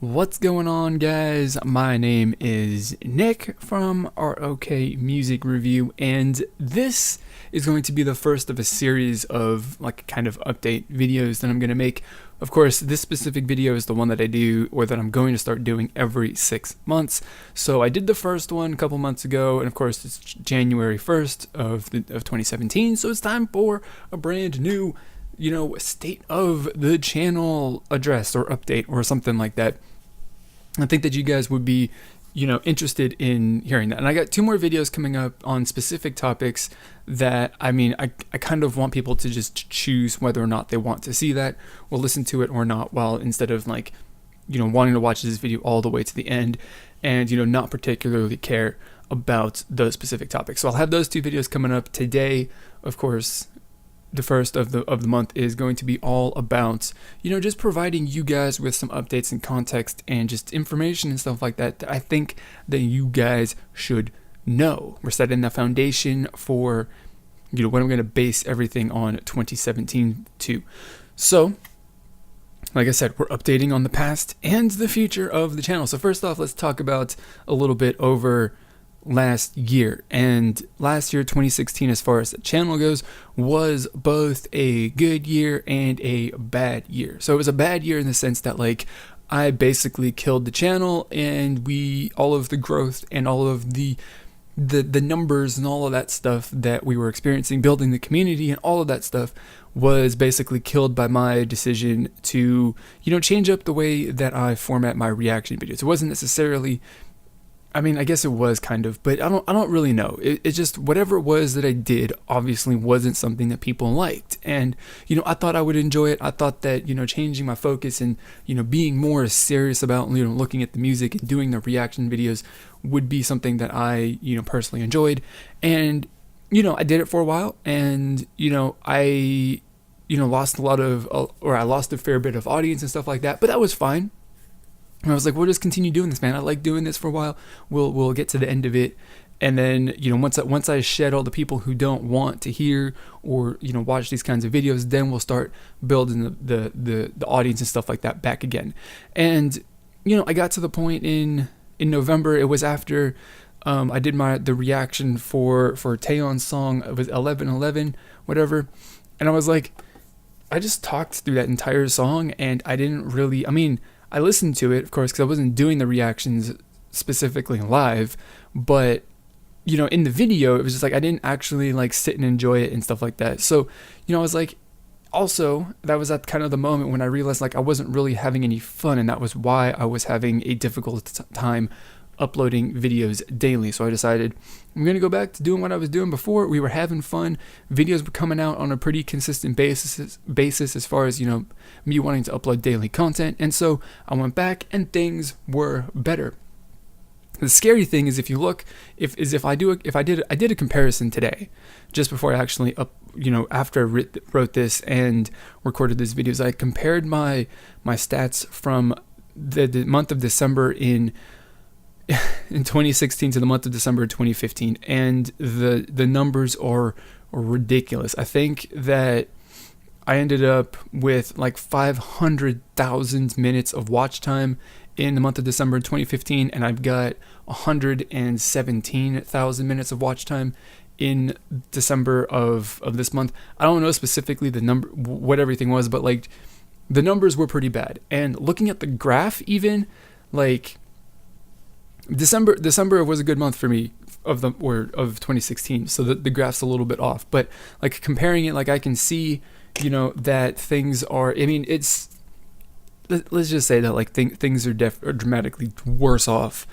What's going on, guys? My name is Nick from ROK Music Review, and this is going to be the first of a series of kind of update videos that I'm going to make. Of course, this specific video is the one that I do, or that I'm going to start doing every 6 months. So I did the first one a couple months ago, and of course it's January 1st of 2017, so it's time for a brand new state of the channel address or update or something like that. I think that you guys would be, interested in hearing that. And I got 2 more videos coming up on specific topics that, I kind of want people to just choose whether or not they want to see that or listen to it or not, while instead of wanting to watch this video all the way to the end and, not particularly care about those specific topics. So I'll have those 2 videos coming up today. Of course, the first of the month is going to be all about, just providing you guys with some updates and context and just information and stuff like that I think that you guys should know. We're setting the foundation for, what I'm going to base everything on 2017 to. So, like I said, we're updating on the past and the future of the channel. So first off, let's talk about a little bit over last year. And last year, 2016, as far as the channel goes, was both a good year and a bad year. So it was a bad year in the sense that I basically killed the channel, and all of the growth and all of the numbers and all of that stuff that we were experiencing, building the community and all of that stuff, was basically killed by my decision to change up the way that I format my reaction videos. It wasn't necessarily, I guess it was kind of, but I don't really know. It just, whatever it was that I did obviously wasn't something that people liked. And, I thought I would enjoy it. I thought that, changing my focus and, being more serious about, looking at the music and doing the reaction videos would be something that I, personally enjoyed. And, I did it for a while, and, I, lost I lost a fair bit of audience and stuff like that, but that was fine. And I was like, we'll just continue doing this, man. I like doing this for a while. We'll get to the end of it. And then, once I shed all the people who don't want to hear or, watch these kinds of videos, then we'll start building the audience and stuff like that back again. And, I got to the point in November. It was after I did the reaction for Taeyeon's song. It was 11:11, whatever. And I was like, I just talked through that entire song, and I didn't really, I listened to it, of course, because I wasn't doing the reactions specifically live, but, in the video, it was just I didn't actually, sit and enjoy it and stuff like that. So, I was like, also, that was at kind of the moment when I realized, I wasn't really having any fun, and that was why I was having a difficult time uploading videos daily. So I decided I'm going to go back to doing what I was doing before. We were having fun. Videos were coming out on a pretty consistent basis as far as, me wanting to upload daily content. And so I went back and things were better. The scary thing is, if you look, I did a comparison today, just before I actually after I wrote this and recorded these videos, I compared my stats from the month of December in 2016 to the month of December 2015, and the numbers are ridiculous. I think that I ended up with 500,000 minutes of watch time in the month of December 2015, and I've got 117,000 minutes of watch time in December of this month. I don't know specifically the number, what everything was, but the numbers were pretty bad. And looking at the graph, even December was a good month for me of 2016, so the graph's a little bit off. But comparing it, I can see, that things are. Let's just say that things are dramatically worse off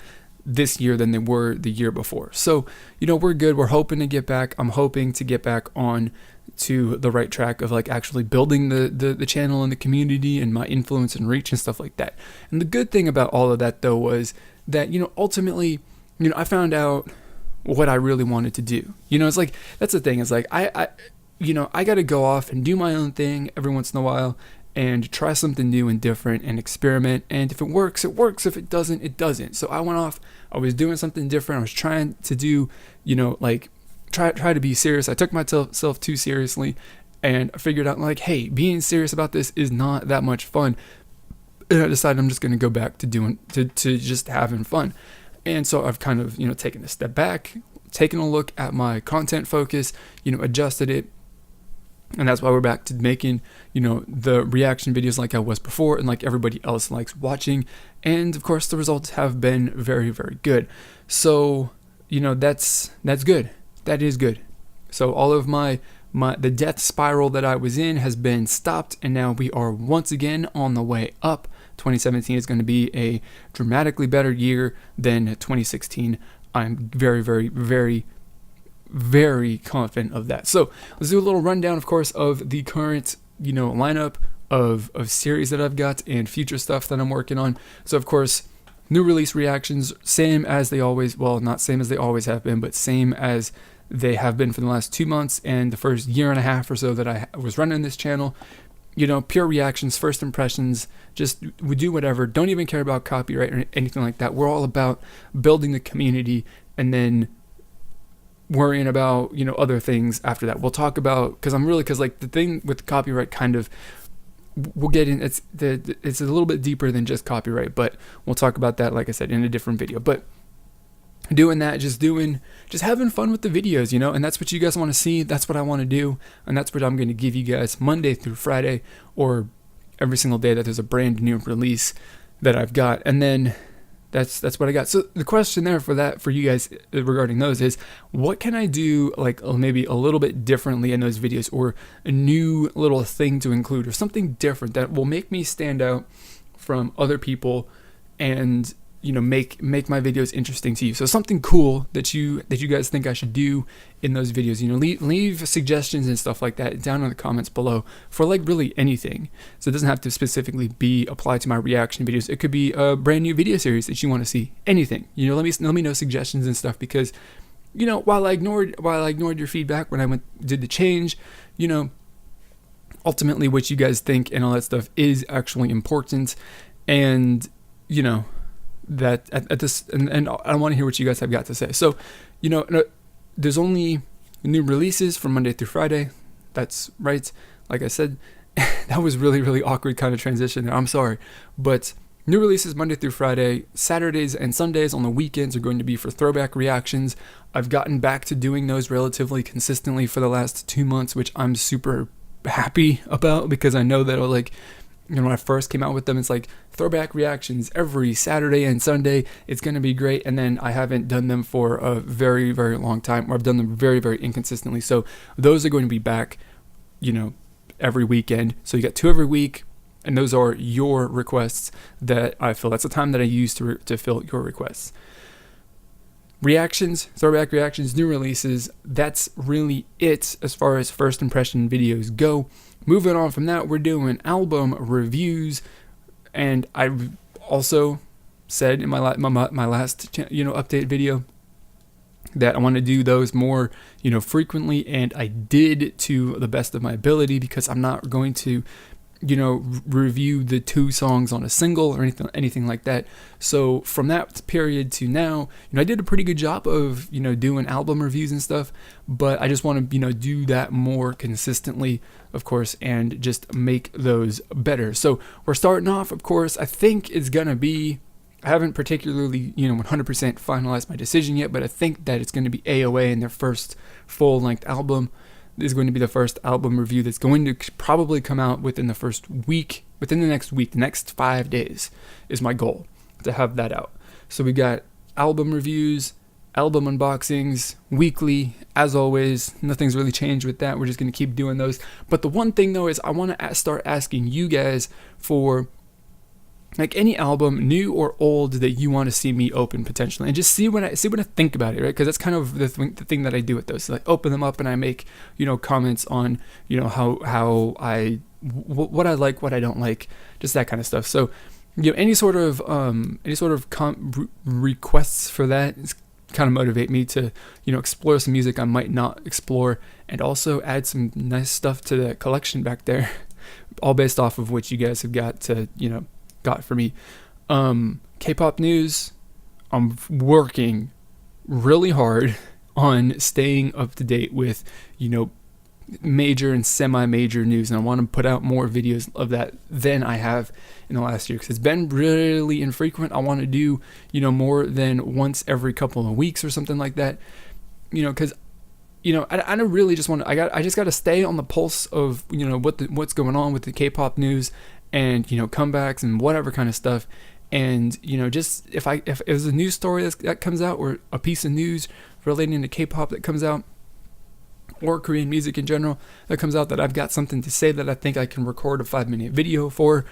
this year than they were the year before. So we're good. We're hoping to get back. I'm hoping to get back on to the right track of actually building the channel and the community and my influence and reach and stuff like that. And the good thing about all of that, though, was that, ultimately, I found out what I really wanted to do. It's that's the thing. It's I got to go off and do my own thing every once in a while and try something new and different and experiment. And if it works, it works. If it doesn't, it doesn't. So I went off. I was doing something different. I was trying to do, try to be serious. I took myself too seriously, and I figured out hey, being serious about this is not that much fun. And I decided I'm just going to go back to just having fun. And so I've kind of, taken a step back, taken a look at my content focus, adjusted it. And that's why we're back to making, the reaction videos like I was before and like everybody else likes watching. And of course the results have been very, very good. So, that's good. That is good. So all of the death spiral that I was in has been stopped, and now we are once again on the way up. 2017 is going to be a dramatically better year than 2016. I'm very, very, very, very confident of that. So let's do a little rundown, of course, of the current, lineup of series that I've got and future stuff that I'm working on. So of course, new release reactions, same as they always, well, not same as they always have been, but same as they have been for the last 2 months and the first year and a half or so that I was running this channel. Pure reactions, first impressions, just we do whatever. Don't even care about copyright or anything like that. We're all about building the community and then worrying about, other things after that. We'll talk about, because like the thing with copyright kind of, we'll get in, it's a little bit deeper than just copyright, but we'll talk about that, like I said, in a different video. But doing that, just having fun with the videos, and that's what you guys want to see. That's what I want to do, and that's what I'm going to give you guys Monday through Friday, or every single day that there's a brand new release that I've got. And then that's what I got. So the question there for you guys regarding those is, what can I do like maybe a little bit differently in those videos, or a new little thing to include, or something different that will make me stand out from other people and make my videos interesting to you. So something cool that you guys think I should do in those videos, leave suggestions and stuff like that down in the comments below for like really anything. So it doesn't have to specifically be applied to my reaction videos. It could be a brand new video series that you want to see. Anything. Let me know suggestions and stuff, because while I ignored your feedback when I did the change, ultimately what you guys think and all that stuff is actually important. And that at this, and I want to hear what you guys have got to say. So, there's only new releases from Monday through Friday. That's right. Like I said, that was really, really awkward kind of transition. I'm sorry, but new releases Monday through Friday. Saturdays and Sundays on the weekends are going to be for throwback reactions. I've gotten back to doing those relatively consistently for the last 2 months, which I'm super happy about, because I know that when I first came out with them, it's like throwback reactions every Saturday and Sunday. It's going to be great. And then I haven't done them for a very, very long time, or I've done them very, very inconsistently. So those are going to be back, every weekend. So you got 2 every week. And those are your requests that I fill. That's the time that I use to fill your requests. Reactions, throwback reactions, new releases. That's really it as far as first impression videos go. Moving on from that, we're doing album reviews, and I also said in my last update video that I want to do those more frequently, and I did to the best of my ability, because I'm not going to review the 2 songs on a single or anything like that. So from that period to now, I did a pretty good job of, doing album reviews and stuff, but I just want to, do that more consistently, of course, and just make those better. So we're starting off, of course, I think it's going to be, I haven't particularly, 100% finalized my decision yet, but I think that it's going to be AOA in their first full-length album. Is going to be the first album review that's going to probably come out within the next week, the next 5 days is my goal to have that out. So we got album reviews, album unboxings, weekly, as always. Nothing's really changed with that. We're just going to keep doing those. But the one thing though is I want to start asking you guys for like any album, new or old, that you want to see me open potentially, and just see what I think about it, right? Because that's kind of the thing that I do with those. So I open them up and I make comments on how what I like, what I don't like, just that kind of stuff. So any sort of requests for that is kind of motivate me to explore some music I might not explore, and also add some nice stuff to the collection back there, all based off of what you guys have got for me. K-pop news, I'm working really hard on staying up to date with major and semi-major news, and I want to put out more videos of that than I have in the last year, because it's been really infrequent. I want to do, more than once every couple of weeks or something like that, because I don't really just want to. I just got to stay on the pulse of what's going on with the K-pop news, and comebacks and whatever kind of stuff. And just if there's a news story that comes out, or a piece of news relating to K-pop that comes out, or Korean music in general that comes out, that I've got something to say that I think I can record a 5-minute video for,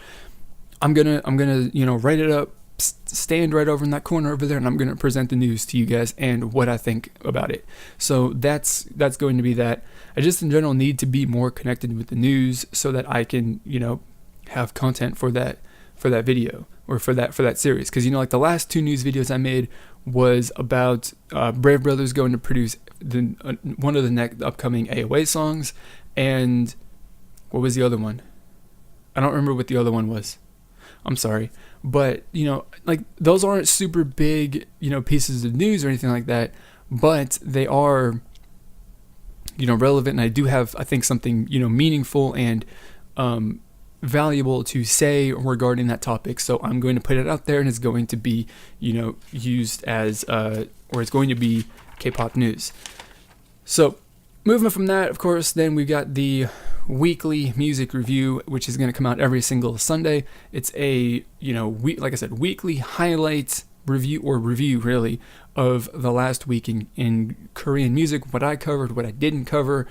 I'm gonna write it up, stand right over in that corner over there, and I'm gonna present the news to you guys and what I think about it. So that's going to be that. I just in general need to be more connected with the news so that I can have content for that video, or for that series. Because like the last 2 news videos I made was about Brave Brothers going to produce one of the upcoming AOA songs, and what was the other one? I don't remember what the other one was. I'm sorry, but like those aren't super big pieces of news or anything like that, but they are relevant, and I do have, I think, something meaningful and valuable to say regarding that topic. So I'm going to put it out there, and it's going to be used as or it's going to be K-pop news. So moving from that, of course, then we've got the weekly music review, which is going to come out every single Sunday. It's a like I said, weekly highlight review really of the last week in Korean music, what I covered, what I didn't cover,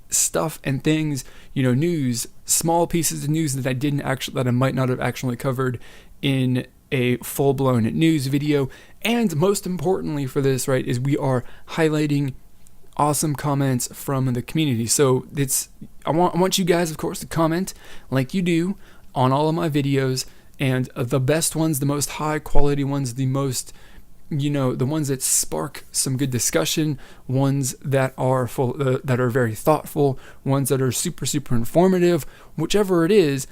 stuff and things, news, small pieces of news that I might not have actually covered in a full-blown news video. And most importantly for this, right, is we are highlighting awesome comments from the community. So I want you guys, of course, to comment like you do on all of my videos, and the best ones, the most high quality ones, the most the ones that spark some good discussion, ones that are that are very thoughtful, ones that are super informative, whichever it is.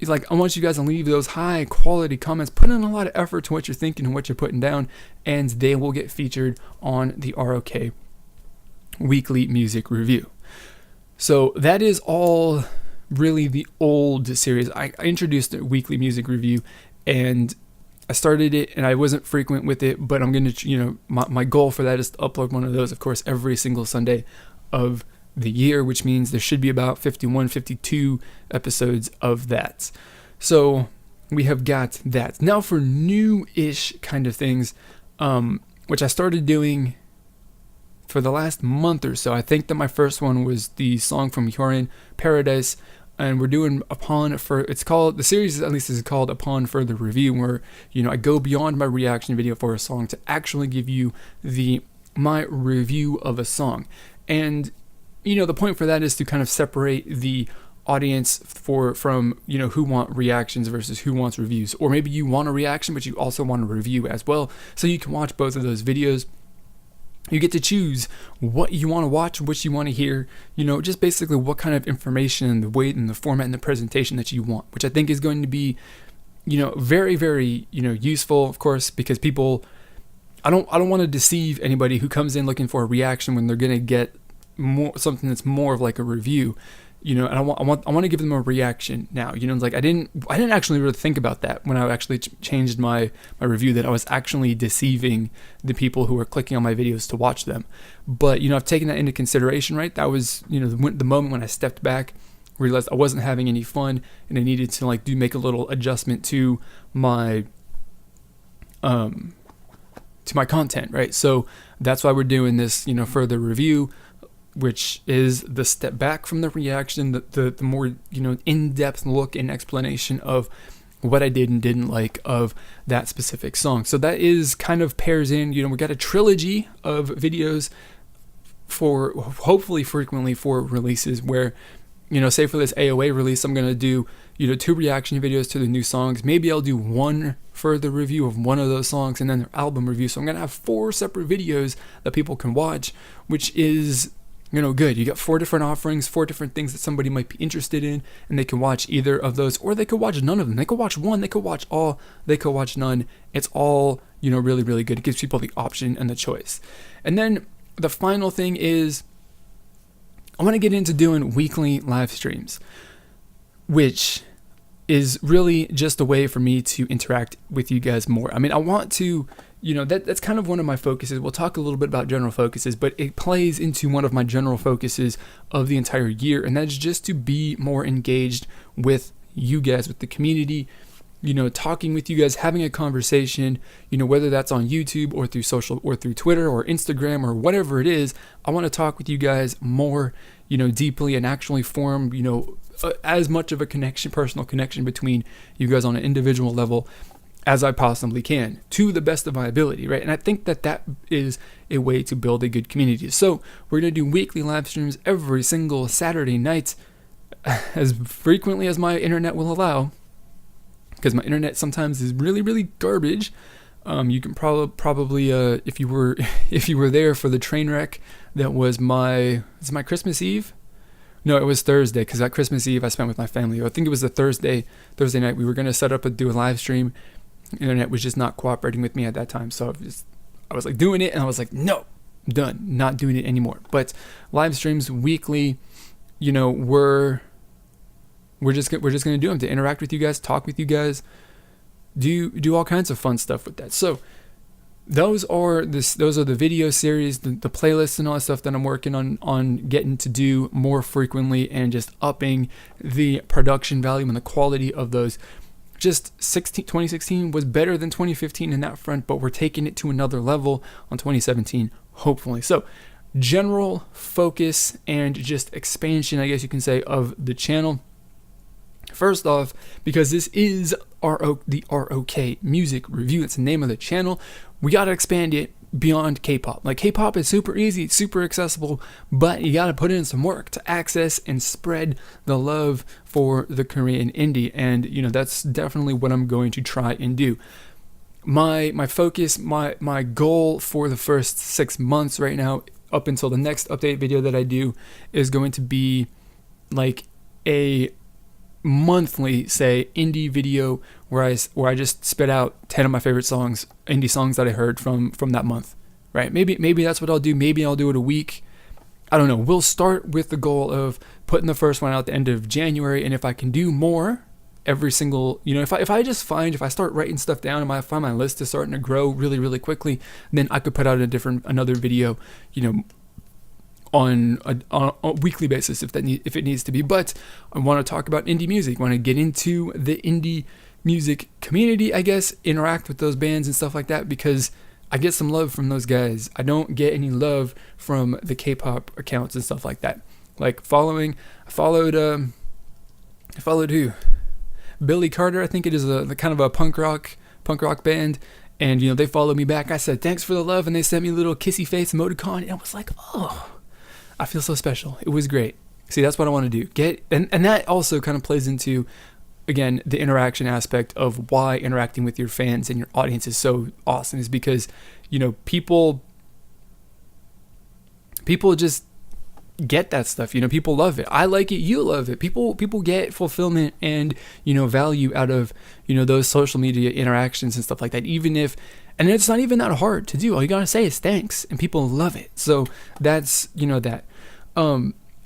It's like, I want you guys to leave those high quality comments, put in a lot of effort to what you're thinking and what you're putting down, and they will get featured on the ROK weekly music review. So that is all really the old series. I introduced a weekly music review, and I started it, and I wasn't frequent with it, but I'm going to, my goal for that is to upload one of those, of course, every single Sunday of the year, which means there should be about 51, 52 episodes of that. So we have got that. Now for new-ish kind of things, which I started doing for the last month or so. I think that my first one was the song from Hyorin, Paradise, and we're doing the series at least is called Upon Further Review, where I go beyond my reaction video for a song to actually give you my review of a song. And the point for that is to kind of separate the audience from who want reactions versus who wants reviews. Or maybe you want a reaction, but you also want a review as well, so you can watch both of those videos. You get to choose what you want to watch, what you want to hear, just basically what kind of information, the weight and the format and the presentation that you want, which I think is going to be, very, very, useful, of course, because people, I don't want to deceive anybody who comes in looking for a reaction when they're going to get something that's more of like a review. And I want to give them a reaction now. It's like I didn't actually really think about that when I actually changed my review, that I was actually deceiving the people who were clicking on my videos to watch them. But I've taken that into consideration, right? That was the moment when I stepped back, realized I wasn't having any fun, and I needed to make a little adjustment to my content, right? So that's why we're doing this further review, which is the step back from the reaction, the more in-depth look and explanation of what I did and didn't like of that specific song. So that is kind of pairs in, we got a trilogy of videos for hopefully frequently for releases where, say for this AOA release, I'm going to do, 2 reaction videos to the new songs. Maybe I'll do one further review of one of those songs and then their album review. So I'm going to have 4 separate videos that people can watch, which is good. You got 4 different offerings, 4 different things that somebody might be interested in, and they can watch either of those, or they could watch none of them. They could watch one, they could watch all, they could watch none. It's all, really, really good. It gives people the option and the choice. And then the final thing is, I want to get into doing weekly live streams, which is really just a way for me to interact with you guys more. I mean, I want to, that's kind of one of my focuses. We'll talk a little bit about general focuses, but it plays into one of my general focuses of the entire year, and that's just to be more engaged with you guys, with the community, talking with you guys, having a conversation, whether that's on YouTube or through social or through Twitter or Instagram or whatever it is. I want to talk with you guys more, deeply, and actually form, as much of a personal connection between you guys on an individual level as I possibly can, to the best of my ability, right? And I think that is a way to build a good community. So we're going to do weekly live streams every single Saturday night, as frequently as my internet will allow, because my internet sometimes is really, really garbage. You can probably if you were there for the train wreck that was my Christmas Eve. No, it was Thursday, because that Christmas Eve I spent with my family. I think it was the Thursday night. We were going to set up do a live stream. Internet was just not cooperating with me at that time, so I was like doing it, and I was like, no, I'm done, not doing it anymore. But live streams weekly, we're just going to do them to interact with you guys, talk with you guys, do all kinds of fun stuff with that. So those are the video series, the playlists and all that stuff that I'm working on getting to do more frequently, and just upping the production value and the quality of those. 2016 was better than 2015 in that front, but we're taking it to another level on 2017, hopefully. So general focus and just expansion, I guess you can say, of the channel. First off, because this is the ROK Music Review, it's the name of the channel, we got to expand it beyond K-pop. Like, K-pop is super easy, it's super accessible, but you got to put in some work to access and spread the love for the Korean indie, and that's definitely what I'm going to try and do. My focus, my goal for the first 6 months right now, up until the next update video that I do, is going to be like a monthly, say, indie video where I just spit out 10 of my favorite songs, indie songs that I heard from that month, right? Maybe that's what I'll do. Maybe I'll do it a week. I don't know. We'll start with the goal of putting the first one out at the end of January, and if I can do more every single, if I start writing stuff down and I find my list is starting to grow really, really quickly, then I could put out another video, on a weekly basis if it needs to be. But I want to talk about indie music, want to get into the indie music community, I guess, interact with those bands and stuff like that, because I get some love from those guys. I don't get any love from the K-pop accounts and stuff like that. Like I followed who? Billy Carter, I think it is the kind of a punk rock band. And they followed me back. I said, thanks for the love, and they sent me a little kissy face emoticon, and I was like, oh, I feel so special. It was great. See, that's what I want to do. And that also kind of plays into, again, the interaction aspect of why interacting with your fans and your audience is so awesome, is because, people just get that stuff. People love it. I like it. You love it. People get fulfillment and, value out of, those social media interactions and stuff like that. And it's not even that hard to do. All you gotta say is thanks, and people love it. So that's, that.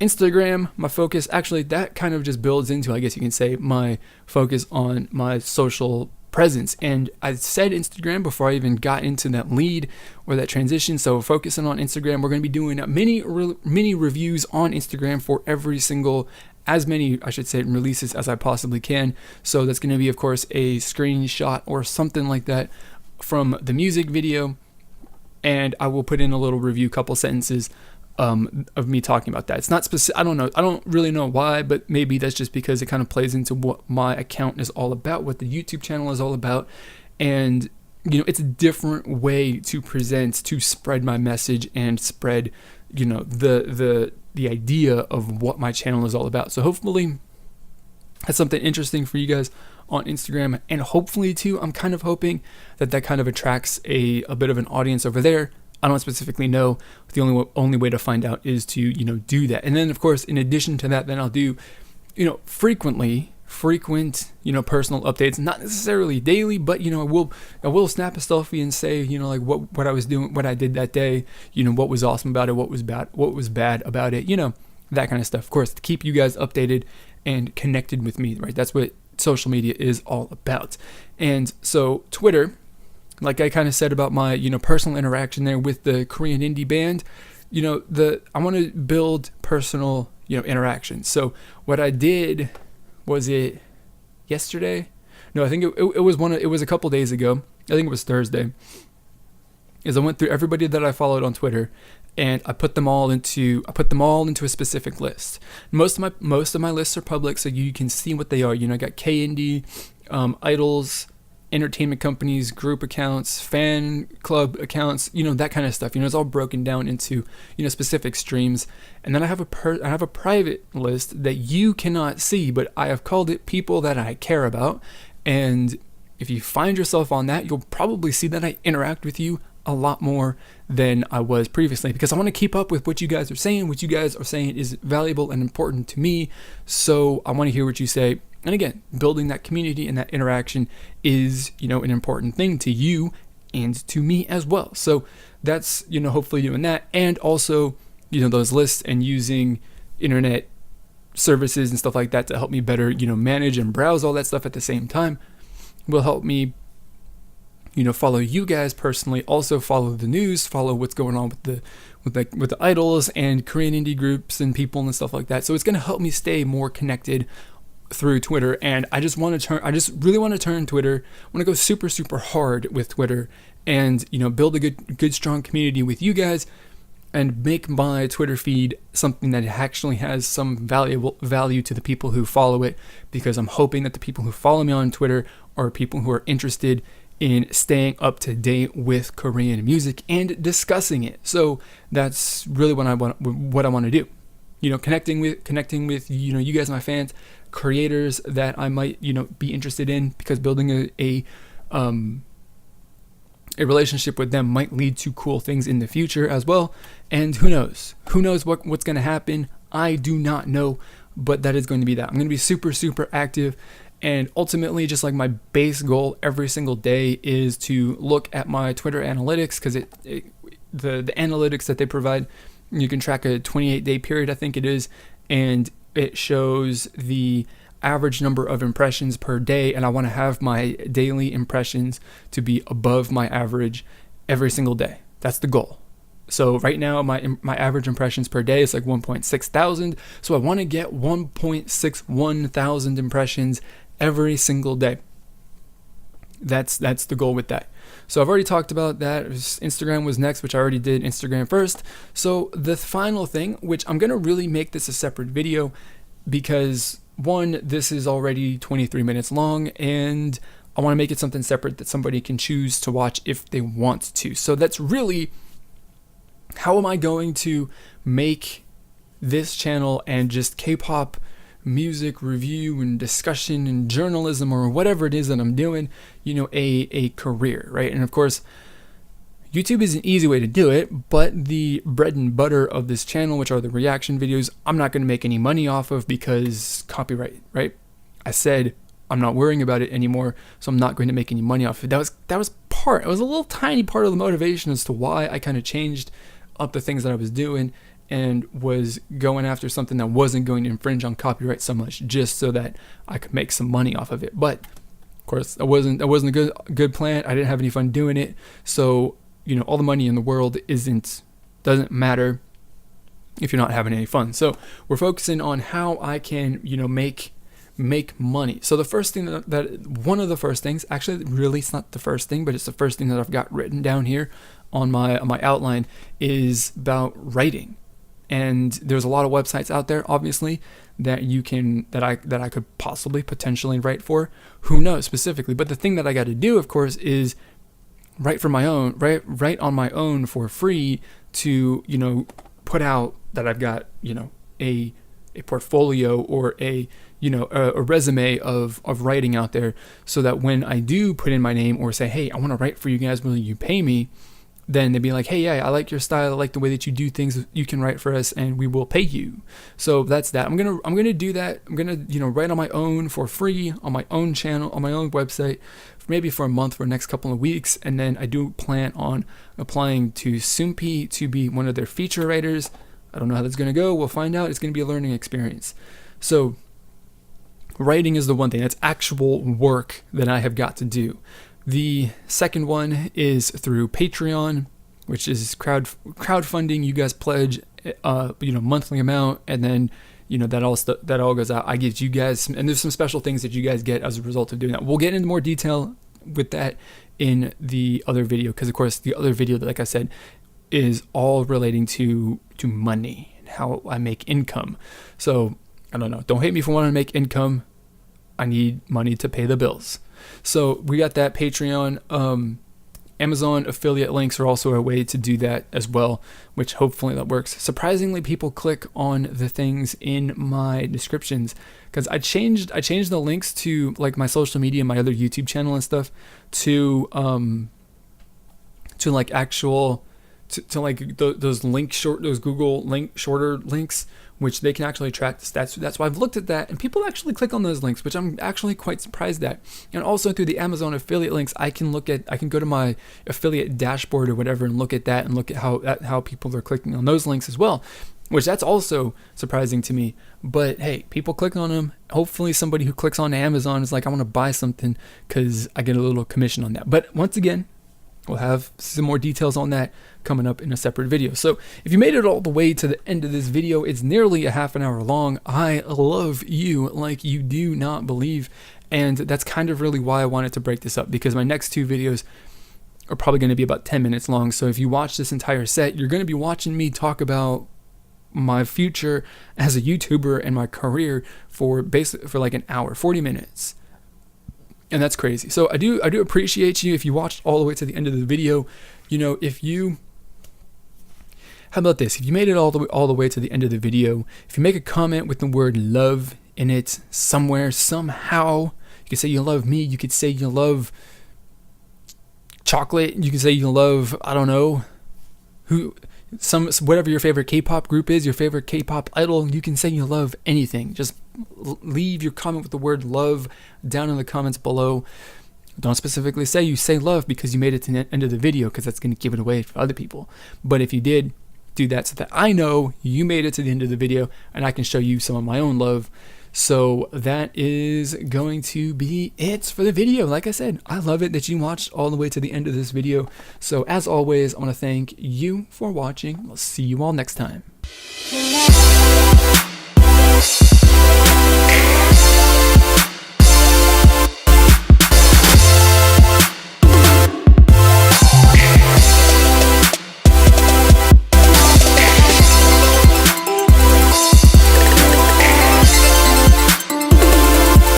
Instagram, my focus, actually, that kind of just builds into, I guess you can say, my focus on my social presence. And I said Instagram before I even got into that lead or that transition. So focusing on Instagram, we're going to be doing mini reviews on Instagram for as many releases as I possibly can. So that's going to be, of course, a screenshot or something like that from the music video, and I will put in a little review, couple sentences of me talking about that. It's not specific. I don't know. I don't really know why, but maybe that's just because it kind of plays into what my account is all about, what the YouTube channel is all about, and it's a different way to present, to spread my message and spread, the idea of what my channel is all about. So hopefully that's something interesting for you guys on Instagram, and hopefully too, I'm kind of hoping that kind of attracts a bit of an audience over there. I don't specifically know. The only way to find out is to do that. And then, of course, in addition to that, then I'll do frequent personal updates, not necessarily daily, but I will snap a selfie and say like what I was doing, what I did that day, what was awesome about it, what was bad about it, that kind of stuff. Of course, to keep you guys updated and connected with me, right? That's what social media is all about. And so Twitter, like I kind of said about my, personal interaction there with the Korean indie band, I want to build personal, interactions. So what I did, was it yesterday? No, I think it was a couple days ago. I think it was Thursday. Is I went through everybody that I followed on Twitter, and I put them all into a specific list. Most of my lists are public, so you can see what they are. I got K Indie, idols, entertainment companies, group accounts, fan club accounts, that kind of stuff. It's all broken down into specific streams. And then I have a private list that you cannot see, but I have called it people that I care about. And if you find yourself on that, you'll probably see that I interact with you a lot more than I was previously, because I want to keep up with what you guys are saying. What you guys are saying is valuable and important to me, so I want to hear what you say. And again, building that community and that interaction is, an important thing to you and to me as well. So that's, hopefully doing that. And also, those lists and using internet services and stuff like that to help me better, manage and browse all that stuff at the same time will help me, follow you guys personally, also follow the news, follow what's going on with the idols and Korean indie groups and people and stuff like that. So it's going to help me stay more connected through Twitter. And I just really want to turn Twitter. I want to go super, super hard with Twitter and, build a good, strong community with you guys and make my Twitter feed something that actually has some value to the people who follow it, because I'm hoping that the people who follow me on Twitter are people who are interested in staying up to date with Korean music and discussing it. So that's really what I want to do. Connecting with you guys, my fans, creators that I might be interested in, because building a relationship with them might lead to cool things in the future as well. And who knows what's going to happen. I do not know, but that is going to be that. I'm going to be super, super active. And ultimately, just like my base goal every single day is to look at my Twitter analytics, because the analytics that they provide, you can track a 28-day period, I think it is, and it shows the average number of impressions per day. And I want to have my daily impressions to be above my average every single day. That's the goal. So right now, my average impressions per day is like 1.6 thousand. So I want to get 1.61 thousand impressions every single day. That's the goal with that. So I've already talked about that. Instagram was next, which I already did Instagram first. So the final thing, which I'm going to really make this a separate video, because one, this is already 23 minutes long, and I want to make it something separate that somebody can choose to watch if they want to. So that's really, how am I going to make this channel and just K-pop music review and discussion and journalism, or whatever it is that I'm doing, a career, right? And of course, YouTube is an easy way to do it, but the bread and butter of this channel, which are the reaction videos, I'm not going to make any money off of, because copyright, right? I said I'm not worrying about it anymore, so I'm not going to make any money off of it. It was a little tiny part of the motivation as to why I kind of changed up the things that I was doing and was going after something that wasn't going to infringe on copyright so much, just so that I could make some money off of it. But of course, it wasn't a good plan. I didn't have any fun doing it. So, all the money in the world doesn't matter if you're not having any fun. So we're focusing on how I can, make money. So the first thing one of the first things, actually, really, it's not the first thing, but it's the first thing that I've got written down here on my outline, is about writing. And there's a lot of websites out there, obviously, that I could potentially write for. Who knows specifically? But the thing that I got to do, of course, is write on my own for free, to put out that I've got a portfolio or a resume of writing out there, so that when I do put in my name or say, hey, I want to write for you guys, will you pay me? Then they'd be like, hey, yeah, I like your style, I like the way that you do things, you can write for us and we will pay you. So that's that. I'm gonna do that. I'm gonna write on my own for free, on my own channel, on my own website, maybe for a month, for the next couple of weeks. And then I do plan on applying to Soompi to be one of their feature writers. I don't know how that's going to go. We'll find out. It's going to be a learning experience. So writing is the one thing. That's actual work that I have got to do. The second one is through Patreon, which is crowdfunding. You guys pledge, monthly amount, and then, that all goes out. I give you guys, and there's some special things that you guys get as a result of doing that. We'll get into more detail with that in the other video, because of course the other video, like I said, is all relating to money and how I make income. So I don't know. Don't hate me for wanting to make income. I need money to pay the bills. So we got that Patreon. Amazon affiliate links are also a way to do that as well, which hopefully that works. Surprisingly, people click on the things in my descriptions, because I changed the links to like my social media, my other YouTube channel and stuff, to like actual to like those Google link shorter links, which they can actually track the stats. That's why I've looked at that, and people actually click on those links, which I'm actually quite surprised at. And also through the Amazon affiliate links, I can go to my affiliate dashboard or whatever and look at that, and look at how people are clicking on those links as well, which that's also surprising to me. But hey, people click on them. Hopefully somebody who clicks on Amazon is like, I want to buy something, because I get a little commission on that. But once again, we'll have some more details on that coming up in a separate video. So if you made it all the way to the end of this video, it's nearly a half an hour long. I love you like you do not believe. And that's kind of really why I wanted to break this up, because my next two videos are probably going to be about 10 minutes long. So if you watch this entire set, you're going to be watching me talk about my future as a YouTuber and my career for like an hour, 40 minutes. And that's crazy. So I do appreciate you if you watched all the way to the end of the video. How about this? If you made it all the way to the end of the video, if you make a comment with the word love in it somewhere, somehow, you could say you love me, you could say you love chocolate, you could say you love, I don't know, whatever your favorite K-pop group is, your favorite K-pop idol, you can say you love anything. Just leave your comment with the word love down in the comments below. Don't specifically say you say love because you made it to the end of the video, because that's going to give it away for other people. But if you did, do that so that I know you made it to the end of the video, and I can show you some of my own love. So that is going to be it for the video. Like I said, I love it that you watched all the way to the end of this video. So as always, I want to thank you for watching. I'll see you all next time.